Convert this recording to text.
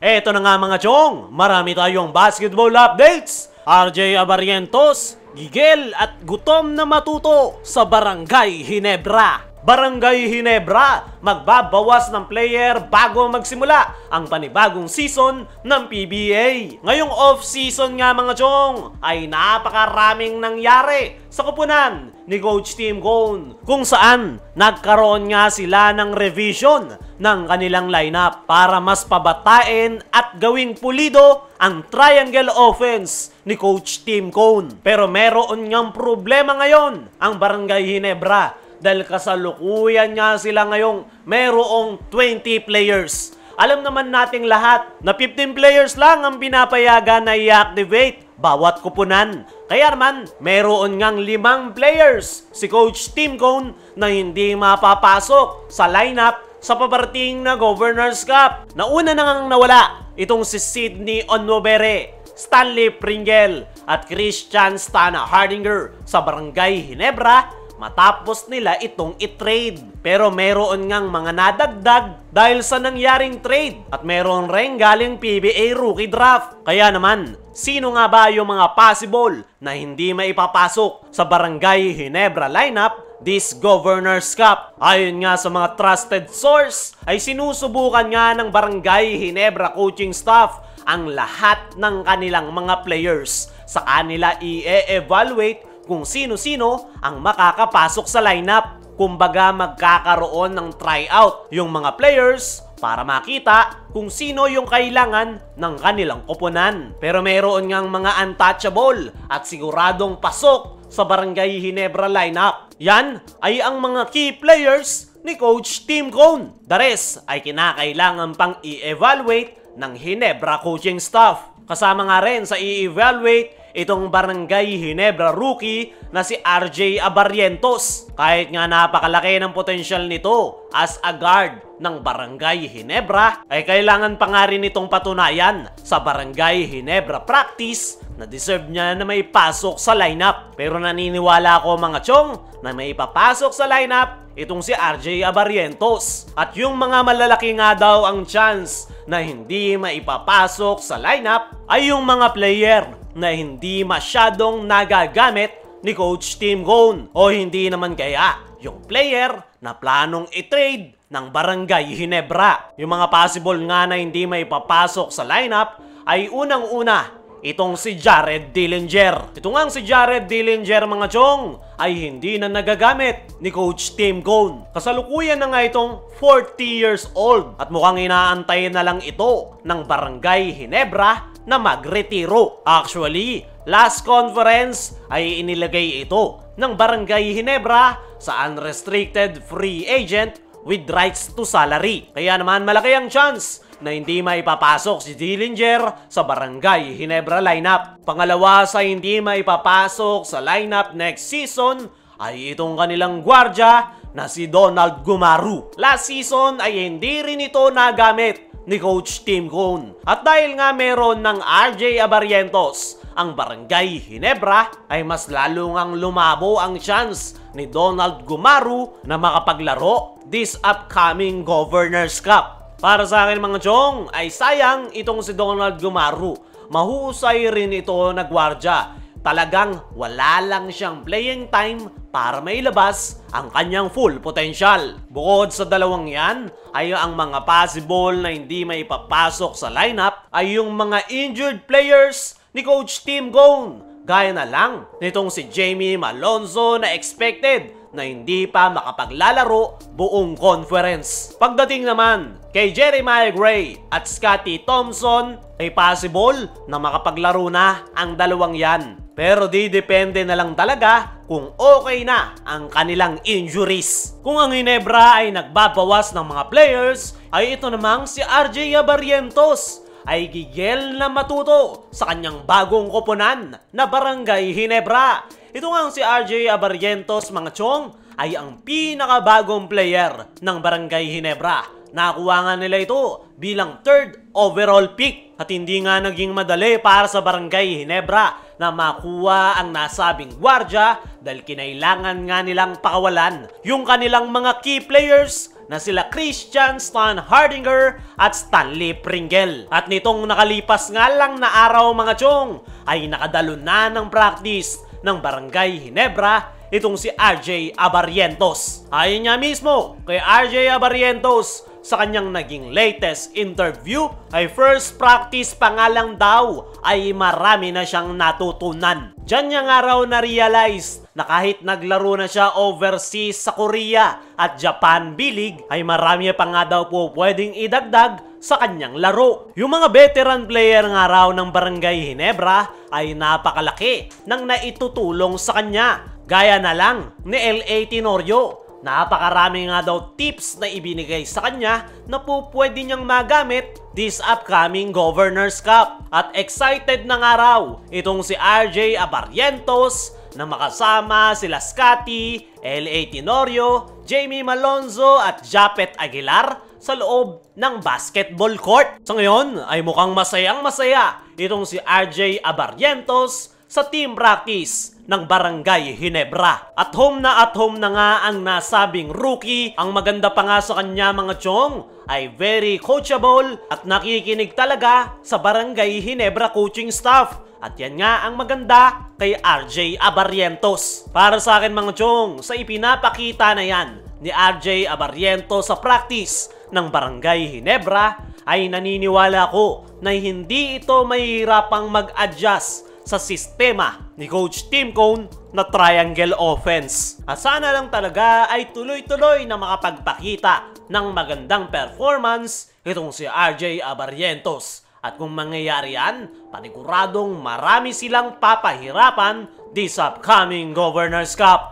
Eto na nga mga chong, marami tayong basketball updates. RJ Abarientos, gigil at gutom na matuto sa Barangay Ginebra. Barangay Ginebra, magbabawas ng player bago magsimula ang panibagong season ng PBA. Ngayong off-season nga mga chong, ay napakaraming nangyari sa kupunan ni Coach Tim Cone, kung saan nagkaroon nga sila ng revision ng kanilang lineup para mas pabatain at gawing pulido ang triangle offense ni Coach Tim Cone. Pero meron ngang problema ngayon ang Barangay Ginebra dahil kasalukuyan nga sila ngayong merong 20 players. Alam naman nating lahat na 15 players lang ang pinapayagan na i-activate bawat kupunan. Kaya naman, meron ngang 5 players si Coach Tim Cone na hindi mapapasok sa lineup sa paparating na Governors Cup. Nauna na ngang nawala itong si Sydney Onwabere, Stanley Pringle at Christian Stana Hardinger sa Barangay Ginebra matapos nila itong i-trade. Pero meron ngang mga nadagdag dahil sa nangyaring trade at meron rin galing PBA rookie draft. Kaya naman, sino nga ba yung mga possible na hindi maipapasok sa Barangay Ginebra lineup this Governors Cup? Ayon nga sa mga trusted source, ay sinusubukan nga ng Barangay Ginebra coaching staff ang lahat ng kanilang mga players. Sa kanila i-evaluate kung sino-sino ang makakapasok sa lineup. Kumbaga magkakaroon ng tryout yung mga players para makita kung sino yung kailangan ng kanilang koponan. Pero meron ngang mga untouchable at siguradong pasok sa Barangay Ginebra lineup. Yan ay ang mga key players ni Coach Tim Cone. The rest ay kinakailangan pang i-evaluate ng Ginebra coaching staff. Kasama nga rin sa i-evaluate itong Barangay Ginebra rookie na si RJ Abarientos. Kahit nga napakalaki ng potensyal nito as a guard ng Barangay Ginebra, ay kailangan pa nga rin itong patunayan sa Barangay Ginebra practice na deserve niya na may pasok sa lineup. Pero naniniwala ako mga chong na may papasok sa lineup itong si RJ Abarientos. At yung mga malalaki nga daw ang chance na hindi maipapasok sa lineup ay yung mga player na hindi masyadong nagagamit ni Coach Tim Cone, o hindi naman kaya yung player na planong i-trade ng Barangay Ginebra. Yung mga possible nga na hindi maipapasok sa lineup ay unang-una itong si Jared Dillinger. Ito nga si Jared Dillinger mga chong ay hindi na nagagamit ni Coach Tim Cone. Kasalukuyan na nga itong 40 years old at mukhang inaantay na lang ito ng Barangay Ginebra na magretiro. Actually, last conference ay inilagay ito ng Barangay Ginebra sa unrestricted free agent with rights to salary. Kaya naman malaki ang chance na hindi maipapasok si Dillinger sa Barangay Ginebra lineup. Pangalawa sa hindi maipapasok sa lineup next season ay itong kanilang gwardya na si Donald Gumaru. Last season ay hindi rin ito nagamit ni Coach Tim Cone. At dahil nga meron ng RJ Abarientos ang Barangay Ginebra, ay mas lalo ngang lumabo ang chance ni Donald Gumaru na makapaglaro this upcoming Governors Cup. Para sa akin mga chong, ay sayang itong si Donald Gumaru. Mahusay rin ito na gwardya. Talagang wala lang siyang playing time para mailabas ang kanyang full potential. Bukod sa dalawang yan, ay ang mga possible na hindi maipapasok sa lineup ay yung mga injured players ni Coach Tim Cone. Gaya na lang nitong si Jamie Malonzo na expected na hindi pa makapaglalaro buong conference. Pagdating naman kay Jeremiah Gray at Scotty Thompson, ay possible na makapaglaro na ang dalawang yan. Pero depende na lang talaga kung okay na ang kanilang injuries. Kung ang Ginebra ay nagbabawas ng mga players, ay ito namang si RJ Abarientos ay gigil na matuto sa kanyang bagong koponan na Barangay Ginebra. Ito nga si RJ Abarientos mga chong ay ang pinakabagong player ng Barangay Ginebra. Nakuha nga nila ito bilang 3rd overall pick at hindi nga naging madali para sa Barangay Ginebra na makuha ang nasabing gwardya dahil kinailangan nga nilang pakawalan yung kanilang mga key players na sila Christian Stan Hardinger at Stanley Pringle. At nitong nakalipas nga lang na araw mga chong ay nakadalo na ng practice ng Barangay Ginebra itong si RJ Abarrientos. Ayon niya mismo kay RJ Abarrientos sa kanyang naging latest interview ay first practice pa nga lang daw ay marami na siyang natutunan. Diyan niya nga raw na-realize na kahit naglaro na siya overseas sa Korea at Japan bilig ay marami pa nga daw po pwedeng idagdag sa kanyang laro. Yung mga veteran player nga raw ng Barangay Ginebra ay napakalaki ng naitutulong sa kanya. Gaya na lang ni L.A. Tenorio. Napakarami nga daw tips na ibinigay sa kanya na po pwede niyang magamit this upcoming Governors Cup. At excited na nga raw itong si RJ Abarrientos na makasama sila Scotty, L.A. Tenorio, Jamie Malonzo at Japet Aguilar sa loob ng basketball court. Sa ngayon ay mukhang masayang masaya itong si RJ Abarrientos sa team practice ng Barangay Ginebra. At home na nga ang nasabing rookie. Ang maganda pa nga sa kanya mga chong ay very coachable at nakikinig talaga sa Barangay Ginebra coaching staff. At yan nga ang maganda kay RJ Abarrientos. Para sa akin mga chong, sa ipinapakita na yan ni RJ Abarrientos sa practice ng Barangay Ginebra ay naniniwala ko na hindi ito mahihirapang mag-adjust sa sistema ni Coach Tim Cone na triangle offense. At sana lang talaga ay tuloy-tuloy na makapagpakita ng magandang performance itong si RJ Abarrientos. At kung mangyayari yan, paniguradong marami silang papahirapan this upcoming Governors Cup.